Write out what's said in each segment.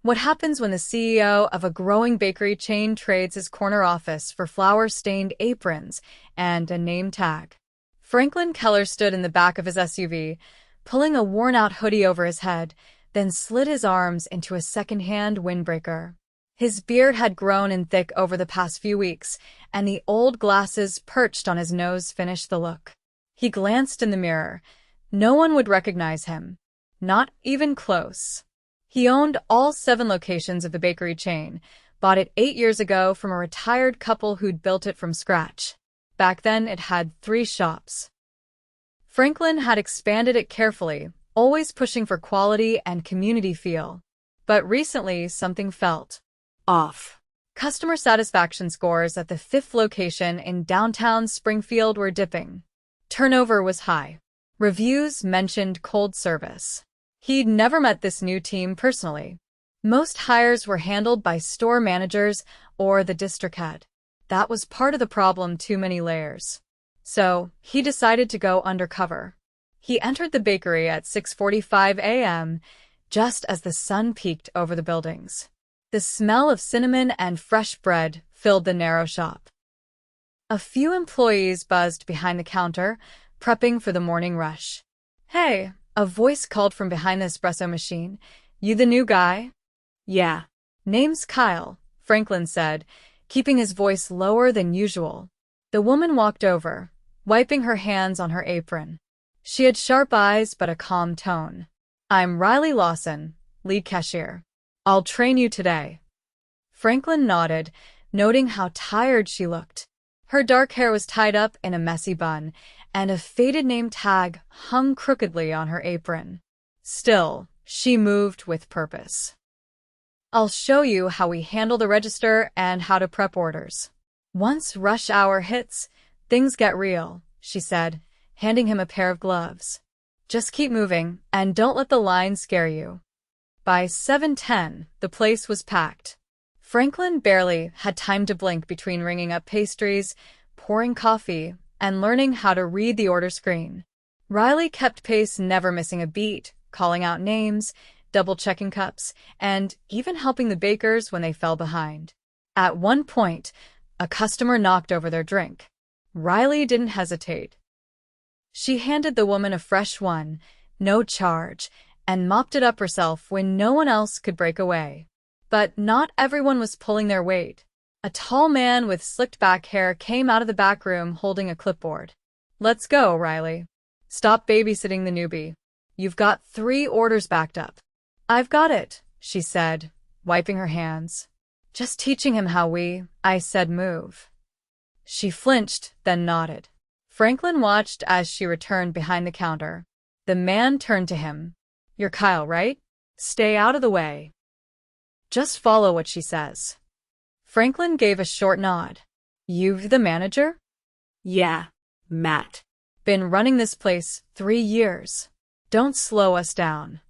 What happens when the CEO of a growing bakery chain trades his corner office for flour-stained aprons and a name tag? Franklin Keller stood in the back of his SUV, pulling a worn-out hoodie over his head, then slid his arms into a second-hand windbreaker. His beard had grown in thick over the past few weeks, and the old glasses perched on his nose finished the look. He glanced in the mirror. No one would recognize him. Not even close. He owned all 7 locations of the bakery chain, bought it 8 years ago from a retired couple who'd built it from scratch. Back then, it had 3 shops. Franklin had expanded it carefully, always pushing for quality and community feel. But recently, something felt off. Customer satisfaction scores at the 5th location in downtown Springfield were dipping. Turnover was high. Reviews mentioned cold service. He'd never met this new team personally. Most hires were handled by store managers or the district head. That was part of the problem, too many layers. So, he decided to go undercover. He entered the bakery at 6:45 a.m., just as the sun peeked over the buildings. The smell of cinnamon and fresh bread filled the narrow shop. A few employees buzzed behind the counter, prepping for the morning rush. "Hey," a voice called from behind the espresso machine. "You the new guy?" "Yeah." "Name's Kyle," Franklin said, keeping his voice lower than usual. The woman walked over, wiping her hands on her apron. She had sharp eyes but a calm tone. "I'm Riley Lawson, lead cashier. I'll train you today." Franklin nodded, noting how tired she looked. Her dark hair was tied up in a messy bun, and a faded name tag hung crookedly on her apron. Still, she moved with purpose. "I'll show you how we handle the register and how to prep orders. Once rush hour hits, things get real," she said, handing him a pair of gloves. "Just keep moving, and don't let the line scare you." By 7:10, the place was packed. Franklin barely had time to blink between ringing up pastries, pouring coffee, and learning how to read the order screen. Riley kept pace, never missing a beat, calling out names, double-checking cups, and even helping the bakers when they fell behind. At one point, a customer knocked over their drink. Riley didn't hesitate. She handed the woman a fresh one, no charge, and mopped it up herself when no one else could break away. But not everyone was pulling their weight. A tall man with slicked back hair came out of the back room holding a clipboard. "Let's go, Riley. Stop babysitting the newbie. You've got 3 orders backed up." "I've got it," she said, wiping her hands. "Just teaching him how I said move." She flinched, then nodded. Franklin watched as she returned behind the counter. The man turned to him. "You're Kyle, right? Stay out of the way. Just follow what she says." Franklin gave a short nod. "You the manager?" "Yeah, Matt. Been running this place 3 years. Don't slow us down."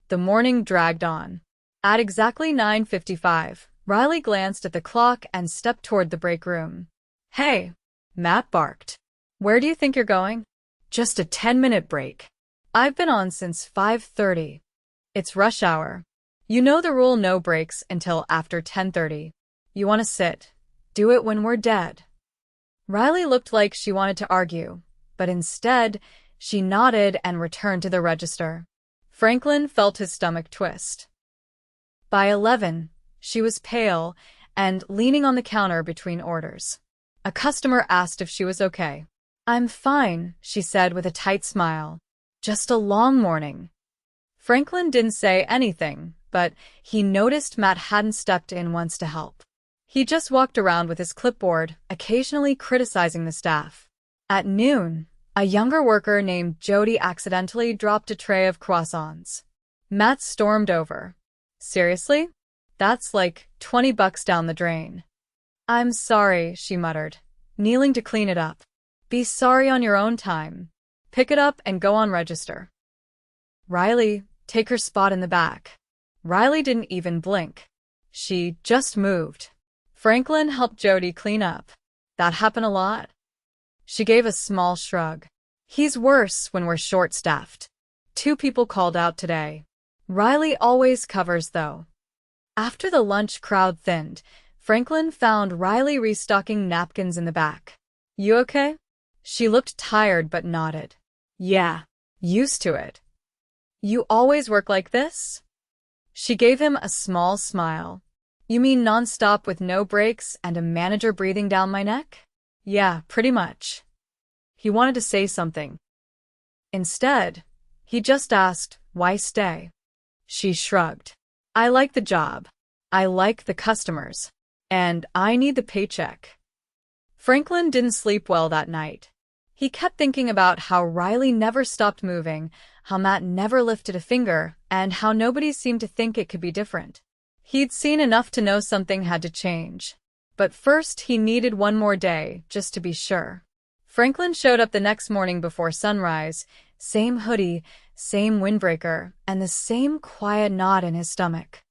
The morning dragged on. At exactly 9:55, Riley glanced at the clock and stepped toward the break room. "Hey," Matt barked. "Where do you think you're going?" "Just a 10-minute break. I've been on since 5:30. It's rush hour. You know the rule, no breaks until after 10:30. You want to sit? Do it when we're dead." Riley looked like she wanted to argue, but instead, she nodded and returned to the register. Franklin felt his stomach twist. By 11, she was pale and leaning on the counter between orders. A customer asked if she was okay. "I'm fine," she said with a tight smile. "Just a long morning." Franklin didn't say anything, but he noticed Matt hadn't stepped in once to help. He just walked around with his clipboard, occasionally criticizing the staff. At noon, a younger worker named Jody accidentally dropped a tray of croissants. Matt stormed over. "Seriously? That's like $20 down the drain." "I'm sorry," she muttered, kneeling to clean it up. "Be sorry on your own time. Pick it up and go on register." "Riley, take her spot in the back." Riley didn't even blink. She just moved. Franklin helped Jody clean up. "That happen a lot?" She gave a small shrug. "He's worse when we're short-staffed. 2 people called out today. Riley always covers, though." After the lunch crowd thinned, Franklin found Riley restocking napkins in the back. "You okay?" She looked tired but nodded. "Yeah, used to it." "You always work like this?" She gave him a small smile. "You mean nonstop with no breaks and a manager breathing down my neck?" "Yeah, pretty much." He wanted to say something. Instead, he just asked, "Why stay?" She shrugged. "I like the job. I like the customers. And I need the paycheck." Franklin didn't sleep well that night. He kept thinking about how Riley never stopped moving, how Matt never lifted a finger, and how nobody seemed to think it could be different. He'd seen enough to know something had to change. But first he needed one more day, just to be sure. Franklin showed up the next morning before sunrise, same hoodie, same windbreaker, and the same quiet knot in his stomach.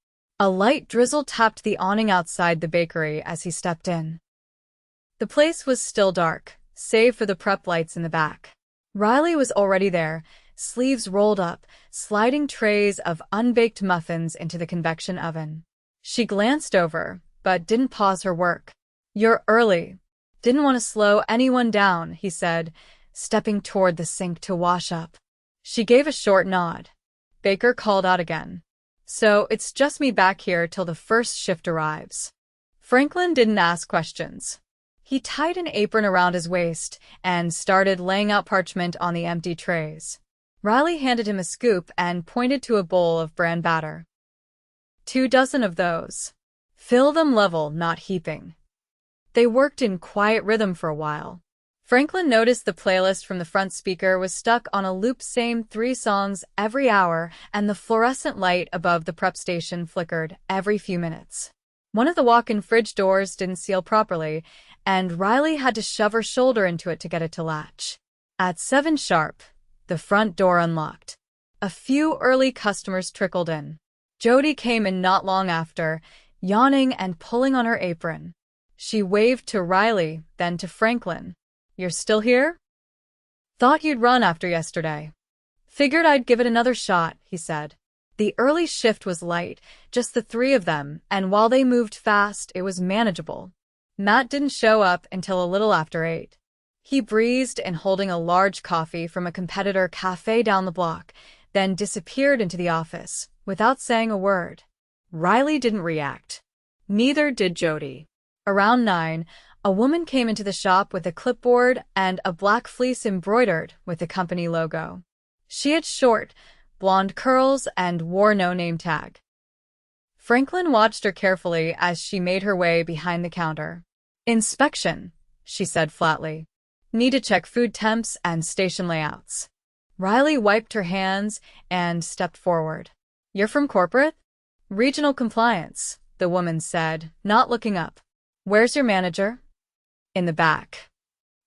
A light drizzle tapped the awning outside the bakery as he stepped in. The place was still dark, save for the prep lights in the back. Riley was already there, sleeves rolled up, sliding trays of unbaked muffins into the convection oven. She glanced over, but didn't pause her work. "You're early." "Didn't want to slow anyone down," he said, stepping toward the sink to wash up. She gave a short nod. Baker called out again. "So it's just me back here till the first shift arrives." Franklin didn't ask questions. He tied an apron around his waist and started laying out parchment on the empty trays. Riley handed him a scoop and pointed to a bowl of bran batter. 24 of those. Fill them level, not heaping." They worked in quiet rhythm for a while. Franklin noticed the playlist from the front speaker was stuck on a loop, same 3 songs every hour, and the fluorescent light above the prep station flickered every few minutes. One of the walk-in fridge doors didn't seal properly, and Riley had to shove her shoulder into it to get it to latch. At 7 sharp, the front door unlocked. A few early customers trickled in. Jody came in not long after, yawning and pulling on her apron. She waved to Riley, then to Franklin. "You're still here?" "Thought you'd run after yesterday." "Figured I'd give it another shot," he said. The early shift was light, just the 3 of them, and while they moved fast, it was manageable. Matt didn't show up until a little after 8. He breezed in holding a large coffee from a competitor cafe down the block, then disappeared into the office, without saying a word. Riley didn't react. Neither did Jody. Around 9, a woman came into the shop with a clipboard and a black fleece embroidered with the company logo. She had short, blonde curls and wore no name tag. Franklin watched her carefully as she made her way behind the counter. "Inspection," she said flatly. "Need to check food temps and station layouts." Riley wiped her hands and stepped forward. "You're from corporate?" "Regional compliance," the woman said, not looking up. "Where's your manager?" "In the back."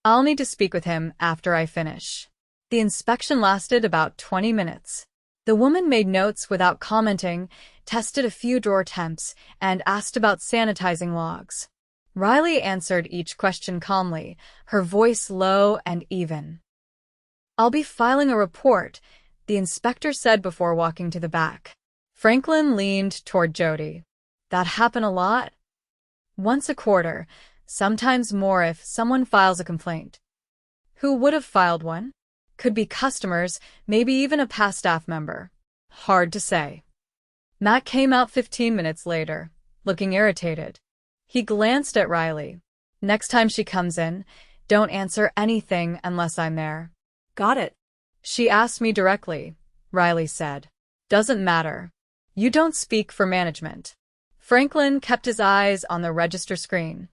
"I'll need to speak with him after I finish." The inspection lasted about 20 minutes. The woman made notes without commenting, tested a few drawer temps, and asked about sanitizing logs. Riley answered each question calmly, her voice low and even. "I'll be filing a report," the inspector said before walking to the back. Franklin leaned toward Jody. "That happen a lot?" "Once a quarter, sometimes more if someone files a complaint." "Who would have filed one?" "Could be customers, maybe even a past staff member. Hard to say." Matt came out 15 minutes later, looking irritated. He glanced at Riley. "Next time she comes in, don't answer anything unless I'm there." "Got it." "She asked me directly," Riley said. "Doesn't matter. You don't speak for management." Franklin kept his eyes on the register screen.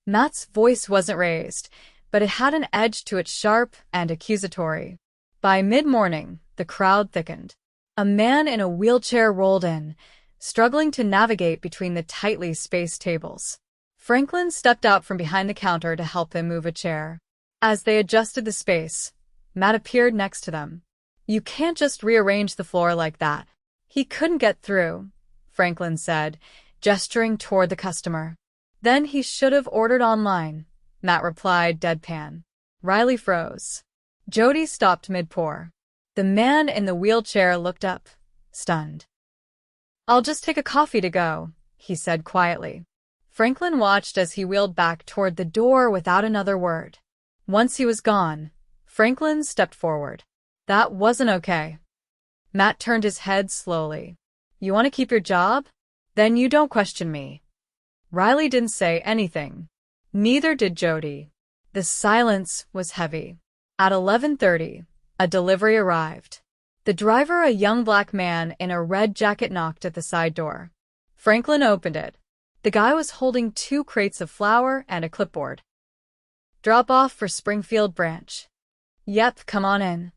Matt's voice wasn't raised, but it had an edge to it, sharp and accusatory. By mid-morning, the crowd thickened. A man in a wheelchair rolled in, struggling to navigate between the tightly spaced tables. Franklin stepped out from behind the counter to help him move a chair. As they adjusted the space, Matt appeared next to them. "You can't just rearrange the floor like that." "He couldn't get through," Franklin said, gesturing toward the customer. "Then he should have ordered online," Matt replied deadpan. Riley froze. Jody stopped mid-pour. The man in the wheelchair looked up, stunned. I'll just take a coffee to go, he said quietly. Franklin watched as he wheeled back toward the door without another word. Once he was gone, Franklin stepped forward. That wasn't okay. Matt turned his head slowly. You want to keep your job? Then you don't question me. Riley didn't say anything. Neither did Jody. The silence was heavy. At 11:30, a delivery arrived. The driver, a young black man in a red jacket, knocked at the side door. Franklin opened it. The guy was holding 2 crates of flour and a clipboard. Drop off for Springfield branch. Yep, come on in.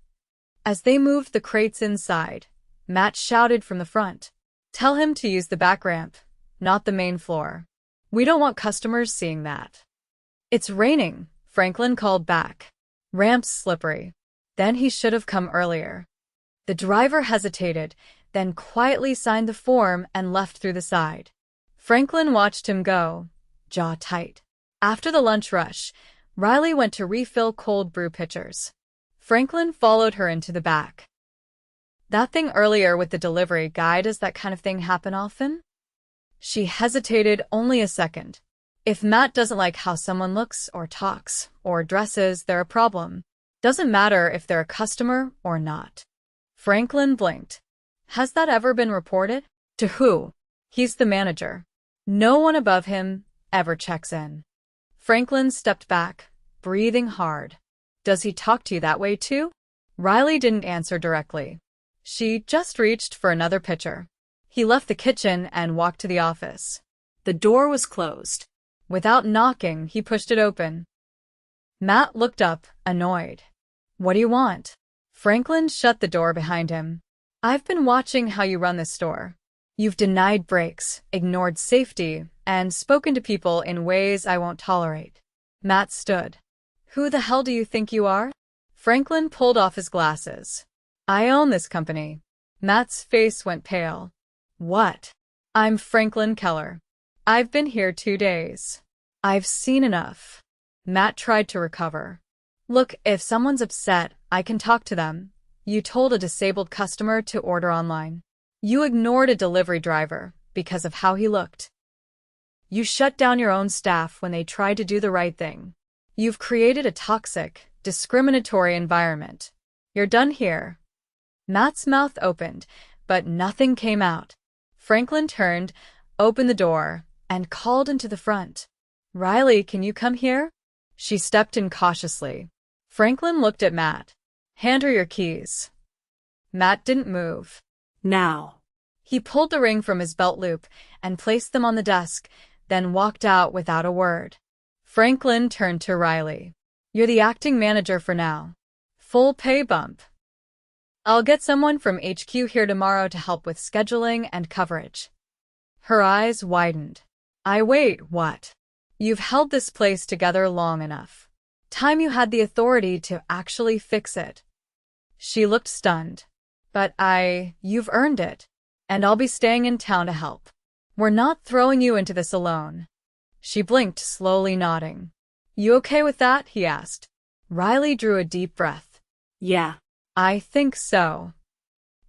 As they moved the crates inside, Matt shouted from the front. Tell him to use the back ramp, not the main floor. We don't want customers seeing that. It's raining, Franklin called back. Ramp's slippery. Then he should have come earlier. The driver hesitated, then quietly signed the form and left through the side. Franklin watched him go, jaw tight. After the lunch rush, Riley went to refill cold brew pitchers. Franklin followed her into the back. That thing earlier with the delivery guy, does that kind of thing happen often? She hesitated only a second. If Matt doesn't like how someone looks or talks or dresses, they're a problem. Doesn't matter if they're a customer or not. Franklin blinked. Has that ever been reported? To who? He's the manager. No one above him ever checks in. Franklin stepped back, breathing hard. Does he talk to you that way too? Riley didn't answer directly. She just reached for another pitcher. He left the kitchen and walked to the office. The door was closed. Without knocking, he pushed it open. Matt looked up, annoyed. What do you want? Franklin shut the door behind him. I've been watching how you run this store. You've denied breaks, ignored safety, and spoken to people in ways I won't tolerate. Matt stood. Who the hell do you think you are? Franklin pulled off his glasses. I own this company. Matt's face went pale. What? I'm Franklin Keller. I've been here 2 days. I've seen enough. Matt tried to recover. Look, if someone's upset, I can talk to them. You told a disabled customer to order online. You ignored a delivery driver because of how he looked. You shut down your own staff when they tried to do the right thing. You've created a toxic, discriminatory environment. You're done here. Matt's mouth opened, but nothing came out. Franklin turned, opened the door, and called into the front. Riley, can you come here? She stepped in cautiously. Franklin looked at Matt. Hand her your keys. Matt didn't move. Now. He pulled the ring from his belt loop and placed them on the desk, then walked out without a word. Franklin turned to Riley. You're the acting manager for now. Full pay bump. I'll get someone from HQ here tomorrow to help with scheduling and coverage. Her eyes widened. Wait, what? You've held this place together long enough. Time you had the authority to actually fix it. She looked stunned. But you've earned it. And I'll be staying in town to help. We're not throwing you into this alone. She blinked, slowly nodding. You okay with that? He asked. Riley drew a deep breath. Yeah. I think so.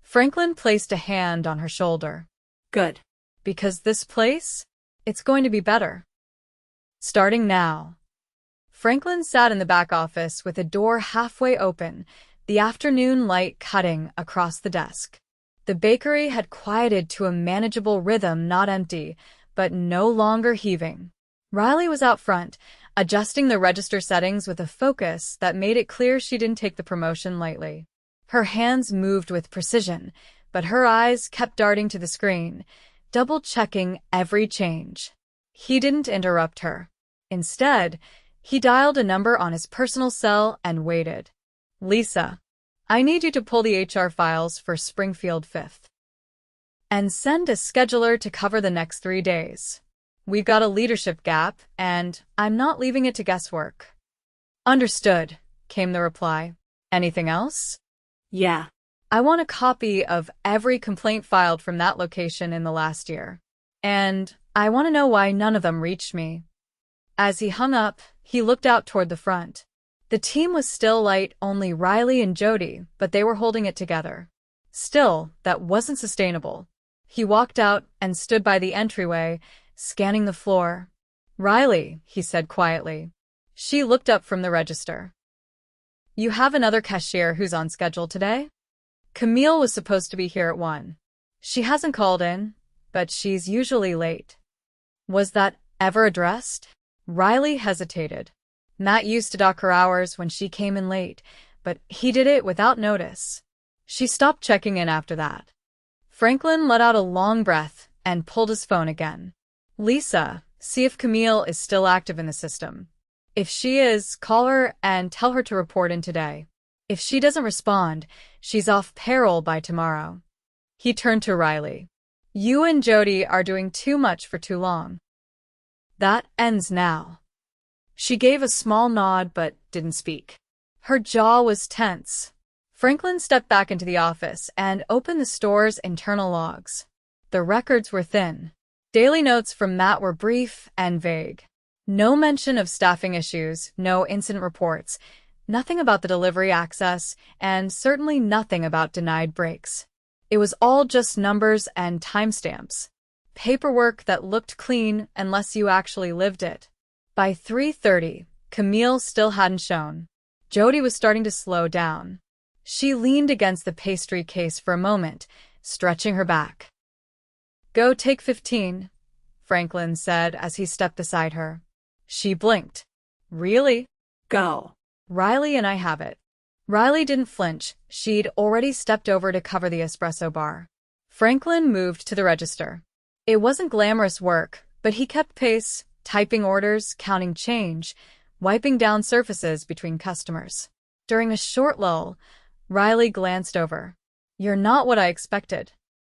Franklin placed a hand on her shoulder. Good. Because this place? It's going to be better. Starting now. Franklin sat in the back office with a door halfway open, the afternoon light cutting across the desk. The bakery had quieted to a manageable rhythm, not empty, but no longer heaving. Riley was out front, adjusting the register settings with a focus that made it clear she didn't take the promotion lightly. Her hands moved with precision, but her eyes kept darting to the screen, double-checking every change. He didn't interrupt her. Instead, he dialed a number on his personal cell and waited. Lisa, I need you to pull the HR files for Springfield 5th. And send a scheduler to cover the next 3 days. We've got a leadership gap, and I'm not leaving it to guesswork. Understood, came the reply. Anything else? Yeah. I want a copy of every complaint filed from that location in the last year. And I want to know why none of them reached me. As he hung up, he looked out toward the front. The team was still light, only Riley and Jody, but they were holding it together. Still, that wasn't sustainable. He walked out and stood by the entryway, scanning the floor. "Riley," he said quietly. She looked up from the register. "You have another cashier who's on schedule today?" Camille was supposed to be here at 1. She hasn't called in, but she's usually late. Was that ever addressed? Riley hesitated. Matt used to dock her hours when she came in late, but he did it without notice. She stopped checking in after that. Franklin let out a long breath and pulled his phone again. "Lisa, see if Camille is still active in the system. If she is, call her and tell her to report in today. If she doesn't respond, she's off payroll by tomorrow." He turned to Riley. "You and Jody are doing too much for too long. That ends now." She gave a small nod but didn't speak. Her jaw was tense. Franklin stepped back into the office and opened the store's internal logs. The records were thin. Daily notes from Matt were brief and vague. No mention of staffing issues, no incident reports, nothing about the delivery access, and certainly nothing about denied breaks. It was all just numbers and timestamps. Paperwork that looked clean unless you actually lived it. By 3:30, Camille still hadn't shown. Jody was starting to slow down. She leaned against the pastry case for a moment, stretching her back. "Go take 15, Franklin said as he stepped beside her. She blinked. "Really?" Go. "Riley and I have it." Riley didn't flinch. She'd already stepped over to cover the espresso bar. Franklin moved to the register. It wasn't glamorous work, but he kept pace, typing orders, counting change, wiping down surfaces between customers. During a short lull, Riley glanced over. "You're not what I expected."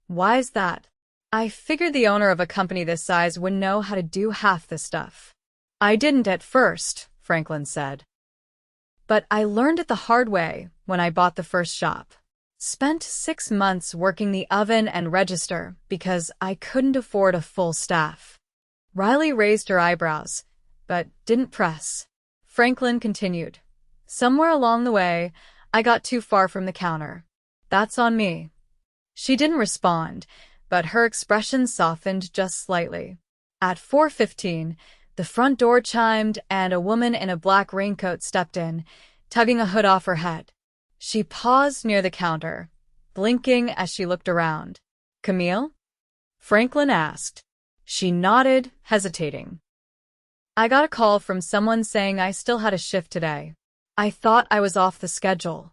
"Why's that?" "I figured the owner of a company this size wouldn't know how to do half the stuff." "I didn't at first," Franklin said. "But I learned it the hard way when I bought the first shop. Spent 6 months working the oven and register because I couldn't afford a full staff." Riley raised her eyebrows, but didn't press. Franklin continued. "Somewhere along the way, I got too far from the counter. That's on me." She didn't respond, but her expression softened just slightly. At 4:15, the front door chimed and a woman in a black raincoat stepped in, tugging a hood off her head. She paused near the counter, blinking as she looked around. "Camille?" Franklin asked. She nodded, hesitating. "I got a call from someone saying I still had a shift today. I thought I was off the schedule."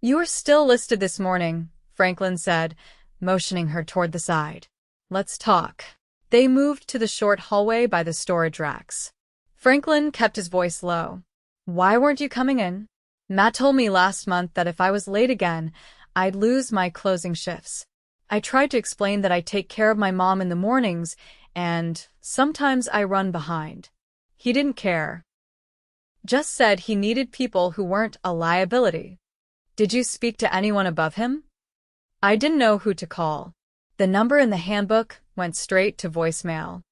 "You were still listed this morning," Franklin said, motioning her toward the side. "Let's talk." They moved to the short hallway by the storage racks. Franklin kept his voice low. "Why weren't you coming in? Matt told me last month that if I was late again, I'd lose my closing shifts. I tried to explain that I take care of my mom in the mornings, and sometimes I run behind. He didn't care. Just said he needed people who weren't a liability." "Did you speak to anyone above him?" "I didn't know who to call. The number in the handbook went straight to voicemail."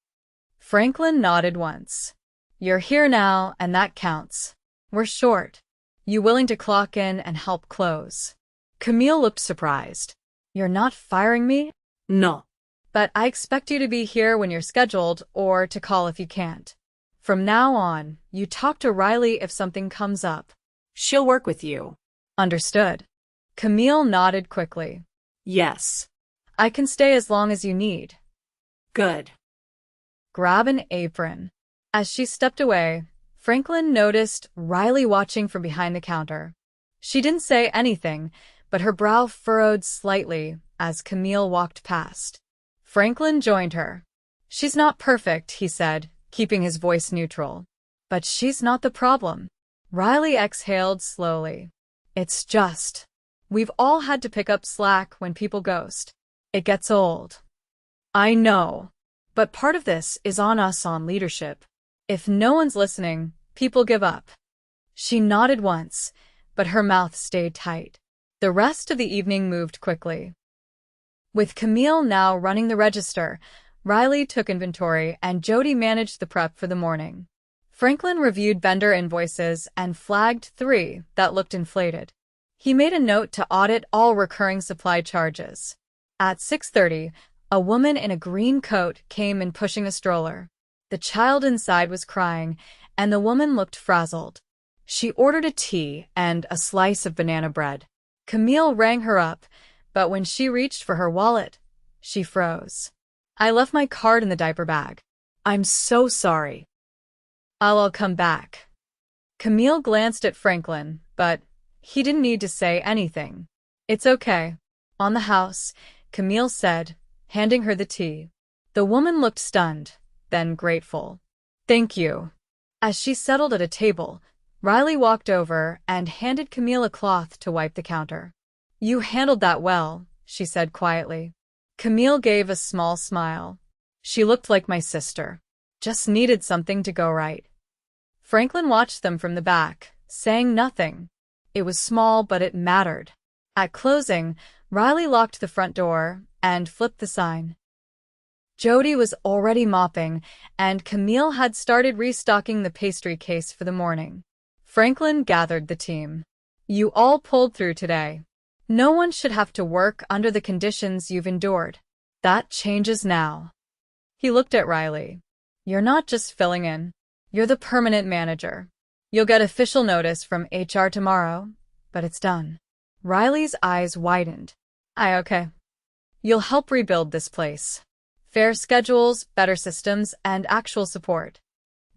Franklin nodded once. "You're here now, and that counts. We're short. You willing to clock in and help close?" Camille looked surprised. "You're not firing me?" No. "But I expect you to be here when you're scheduled, or to call if you can't. From now on, you talk to Riley if something comes up." She'll work with you. "Understood." Camille nodded quickly. Yes. "I can stay as long as you need." Good. "Grab an apron." As she stepped away, Franklin noticed Riley watching from behind the counter. She didn't say anything, but her brow furrowed slightly as Camille walked past. Franklin joined her. "She's not perfect," he said, keeping his voice neutral. "But she's not the problem." Riley exhaled slowly. "It's just, we've all had to pick up slack when people ghost. It gets old." "I know. But part of this is on us on leadership. If no one's listening, people give up." She nodded once, but her mouth stayed tight. The rest of the evening moved quickly. With Camille now running the register, Riley took inventory and Jody managed the prep for the morning. Franklin reviewed vendor invoices and flagged 3 that looked inflated. He made a note to audit all recurring supply charges. At 6:30, A woman in a green coat came in pushing a stroller. The child inside was crying, and the woman looked frazzled. She ordered a tea and a slice of banana bread. Camille rang her up, but when she reached for her wallet, she froze. "I left my card in the diaper bag. I'm so sorry." I'll come back." Camille glanced at Franklin, but he didn't need to say anything. "It's okay." "On the house," Camille said, handing her the tea. The woman looked stunned, then grateful. "Thank you." As she settled at a table, Riley walked over and handed Camille a cloth to wipe the counter. "You handled that well," she said quietly. Camille gave a small smile. "She looked like my sister. Just needed something to go right." Franklin watched them from the back, saying nothing. It was small, but it mattered. At closing, Riley locked the front door and flipped the sign. Jody was already mopping, and Camille had started restocking the pastry case for the morning. Franklin gathered the team. "You all pulled through today. No one should have to work under the conditions you've endured. That changes now." He looked at Riley. "You're not just filling in. You're the permanent manager. You'll get official notice from HR tomorrow, but it's done." Riley's eyes widened. Okay. "You'll help rebuild this place. Fair schedules, better systems, and actual support."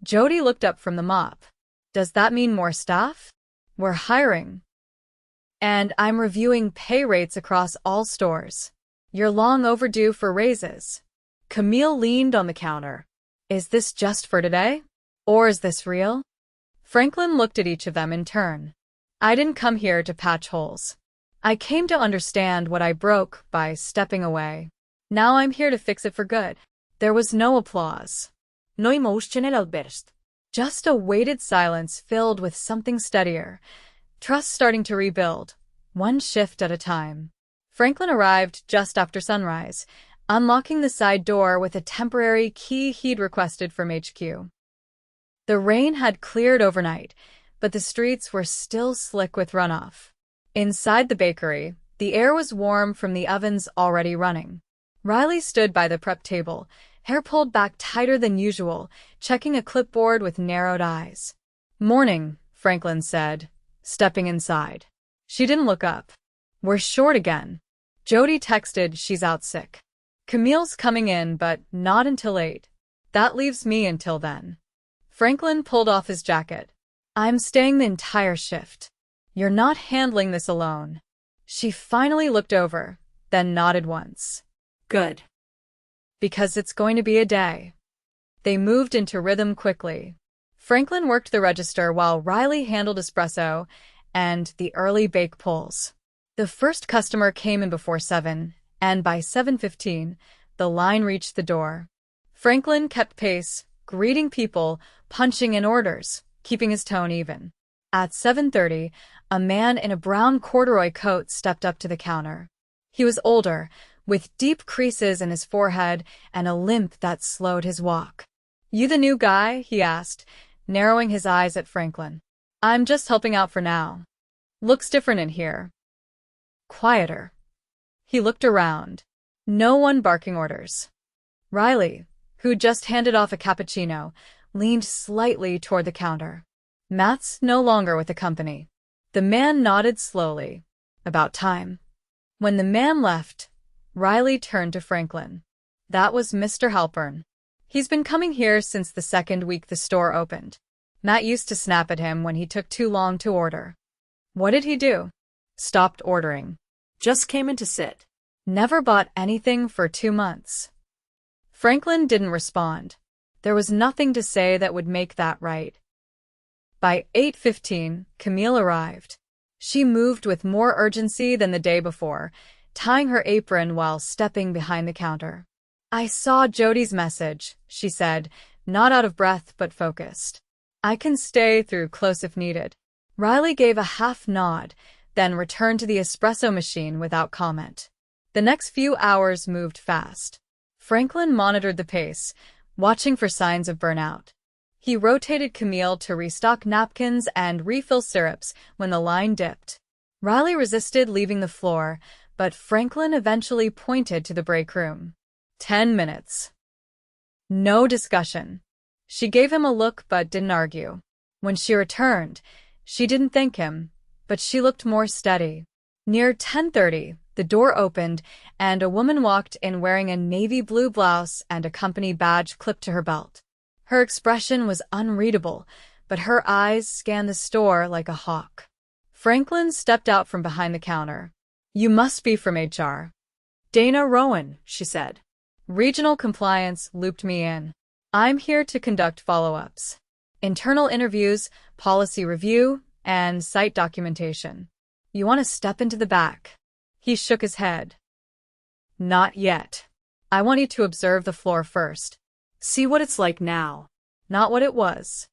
Jody looked up from the mop. "Does that mean more staff?" "We're hiring. And I'm reviewing pay rates across all stores. You're long overdue for raises." Camille leaned on the counter. "Is this just for today? Or is this real?" Franklin looked at each of them in turn. "I didn't come here to patch holes. I came to understand what I broke by stepping away. Now I'm here to fix it for good." There was no applause. No emotional outburst. Just a weighted silence filled with something steadier. Trust starting to rebuild, one shift at a time. Franklin arrived just after sunrise, unlocking the side door with a temporary key he'd requested from HQ. The rain had cleared overnight, but the streets were still slick with runoff. Inside the bakery, the air was warm from the ovens already running. Riley stood by the prep table, hair pulled back tighter than usual, checking a clipboard with narrowed eyes. "Morning," Franklin said, stepping inside. She didn't look up. "We're short again." Jody texted she's out sick. "Camille's coming in, but not until 8. That leaves me until then." Franklin pulled off his jacket. "I'm staying the entire shift. You're not handling this alone." She finally looked over, then nodded once. Good. "Because it's going to be a day." They moved into rhythm quickly. Franklin worked the register while Riley handled espresso and the early bake pulls. The first customer came in before 7, and by 7:15, the line reached the door. Franklin kept pace, greeting people, punching in orders, keeping his tone even. At 7:30, a man in a brown corduroy coat stepped up to the counter. He was older, with deep creases in his forehead and a limp that slowed his walk. "You the new guy?" he asked, narrowing his eyes at Franklin. "I'm just helping out for now. Looks different in here." Quieter. He looked around. No one barking orders. Riley, who just handed off a cappuccino, leaned slightly toward the counter. "Matt's no longer with the company." The man nodded slowly. "About time." When the man left, Riley turned to Franklin. "That was Mr. Halpern. He's been coming here since the second week the store opened. Matt used to snap at him when he took too long to order." "What did he do?" "Stopped ordering. Just came in to sit." "Never bought anything for 2 months." Franklin didn't respond. There was nothing to say that would make that right. By 8:15, Camille arrived. She moved with more urgency than the day before, tying her apron while stepping behind the counter. "I saw Jody's message," she said, not out of breath but focused. "I can stay through close if needed." Riley gave a half nod, then returned to the espresso machine without comment. The next few hours moved fast. Franklin monitored the pace, watching for signs of burnout. He rotated Camille to restock napkins and refill syrups when the line dipped. Riley resisted leaving the floor, but Franklin eventually pointed to the break room. 10 minutes. No discussion. She gave him a look but didn't argue. When she returned, she didn't thank him, but she looked more steady. Near 10:30, the door opened and a woman walked in wearing a navy blue blouse and a company badge clipped to her belt. Her expression was unreadable, but her eyes scanned the store like a hawk. Franklin stepped out from behind the counter. "You must be from HR. Dana Rowan," she said. Regional compliance looped me in. I'm here to conduct follow-ups. Internal interviews, policy review, and site documentation. You want to step into the back?" He shook his head. "Not yet. I want you to observe the floor first. See what it's like now. Not what it was."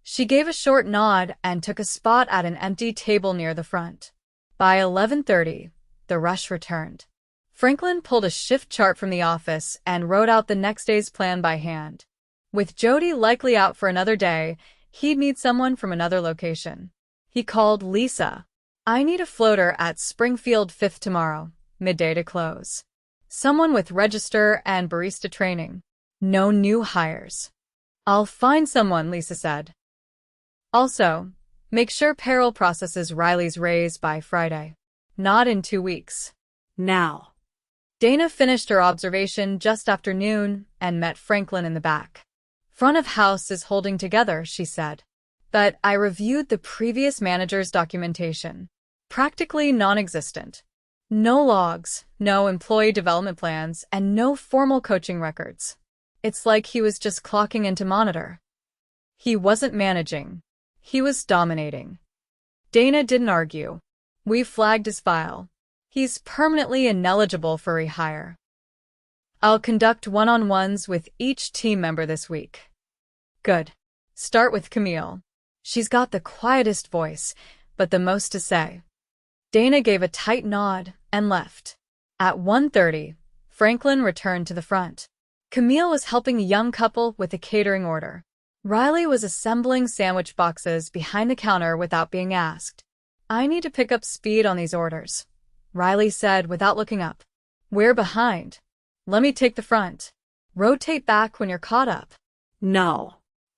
She gave a short nod and took a spot at an empty table near the front. By 11:30, the rush returned. Franklin pulled a shift chart from the office and wrote out the next day's plan by hand. With Jody likely out for another day, he'd need someone from another location. He called Lisa. "I need a floater at Springfield 5th tomorrow, midday to close. Someone with register and barista training. No new hires." "I'll find someone," Lisa said. "Also, make sure payroll processes Riley's raise by Friday. Not in 2 weeks. Now." Dana finished her observation just after noon and met Franklin in the back. "Front of house is holding together," she said. "But I reviewed the previous manager's documentation. Practically non-existent. No logs, no employee development plans, and no formal coaching records. It's like he was just clocking in to monitor. He wasn't managing. He was dominating." Dana didn't argue. "We flagged his file. He's permanently ineligible for rehire. I'll conduct one-on-ones with each team member this week." "Good. Start with Camille. She's got the quietest voice, but the most to say." Dana gave a tight nod and left. At 1:30, Franklin returned to the front. Camille was helping a young couple with a catering order. Riley was assembling sandwich boxes behind the counter without being asked. "I need to pick up speed on these orders," Riley said without looking up. "We're behind. Let me take the front. Rotate back when you're caught up." "No."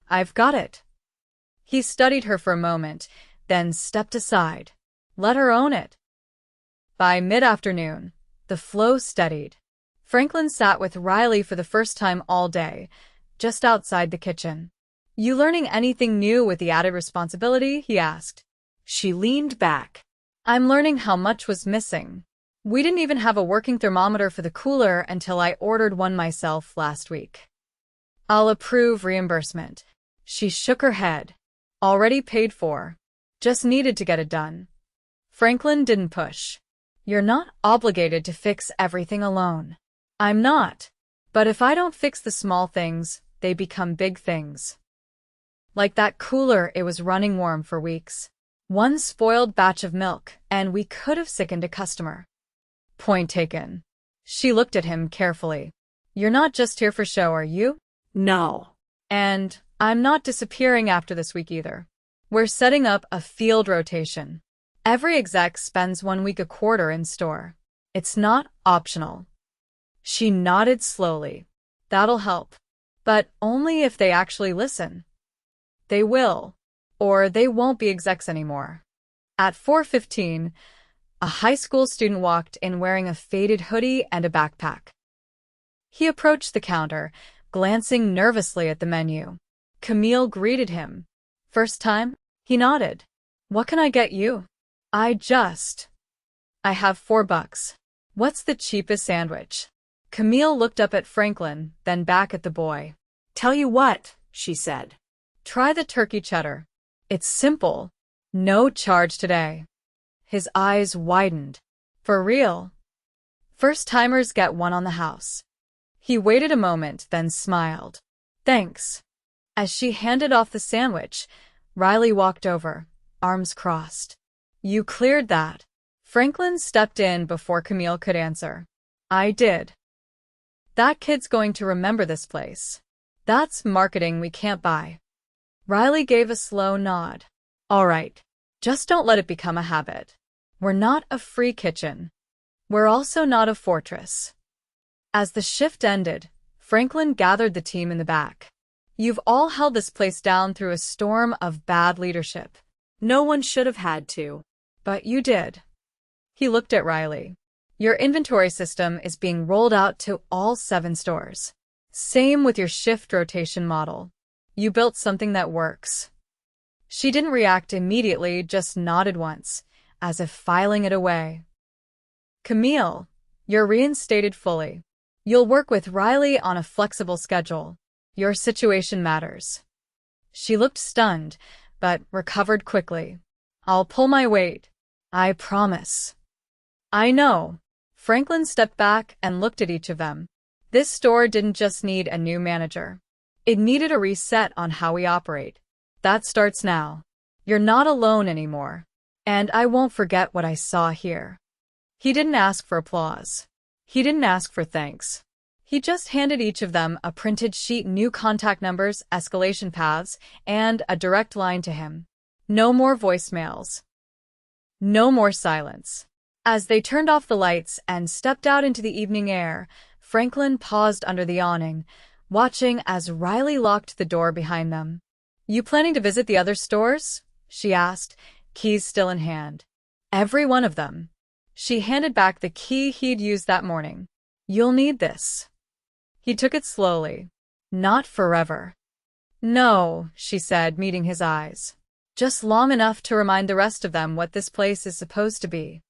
"I've got it." He studied her for a moment, then stepped aside. Let her own it. By mid-afternoon, the flow steadied. Franklin sat with Riley for the first time all day, just outside the kitchen. "You learning anything new with the added responsibility?" he asked. She leaned back. "I'm learning how much was missing. We didn't even have a working thermometer for the cooler until I ordered one myself last week. I'll approve reimbursement." She shook her head. "Already paid for. Just needed to get it done." Franklin didn't push. "You're not obligated to fix everything alone." "I'm not. But if I don't fix the small things, they become big things. Like that cooler, it was running warm for weeks. One spoiled batch of milk, and we could have sickened a customer." "Point taken." She looked at him carefully. "You're not just here for show, are you?" "No." "And I'm not disappearing after this week either. We're setting up a field rotation. Every exec spends 1 week a quarter in store. It's not optional." She nodded slowly. "That'll help. But only if they actually listen. They will, or they won't be execs anymore." At 4:15, a high school student walked in wearing a faded hoodie and a backpack. He approached the counter, glancing nervously at the menu. Camille greeted him. "First time?" He nodded. "What can I get you?" I have $4. What's the cheapest sandwich?" Camille looked up at Franklin, then back at the boy. "Tell you what," she said. "Try the turkey cheddar. It's simple. No charge today." His eyes widened. "For real? First-timers get one on the house." He waited a moment, then smiled. "Thanks." As she handed off the sandwich, Riley walked over, arms crossed. "You cleared that." Franklin stepped in before Camille could answer. "I did. That kid's going to remember this place. That's marketing we can't buy." Riley gave a slow nod. "All right. Just don't let it become a habit. We're not a free kitchen. We're also not a fortress." As the shift ended, Franklin gathered the team in the back. You've all held this place down through a storm of bad leadership. No one should have had to. But you did. He looked at Riley. Your inventory system is being rolled out to all 7 stores. Same with your shift rotation model. You built something that works. She didn't react immediately, just nodded once, as if filing it away. Camille, you're reinstated fully. You'll work with Riley on a flexible schedule. Your situation matters. She looked stunned, but recovered quickly. I'll pull my weight. I promise. I know. Franklin stepped back and looked at each of them. This store didn't just need a new manager. It needed a reset on how we operate. That starts now. You're not alone anymore. And I won't forget what I saw here. He didn't ask for applause. He didn't ask for thanks. He just handed each of them a printed sheet, new contact numbers, escalation paths, and a direct line to him. No more voicemails. No more silence. As they turned off the lights and stepped out into the evening air, Franklin paused under the awning, watching as Riley locked the door behind them. You planning to visit the other stores? She asked, keys still in hand. Every one of them. She handed back the key he'd used that morning. You'll need this. He took it slowly. Not forever. No, she said, meeting his eyes. Just long enough to remind the rest of them what this place is supposed to be.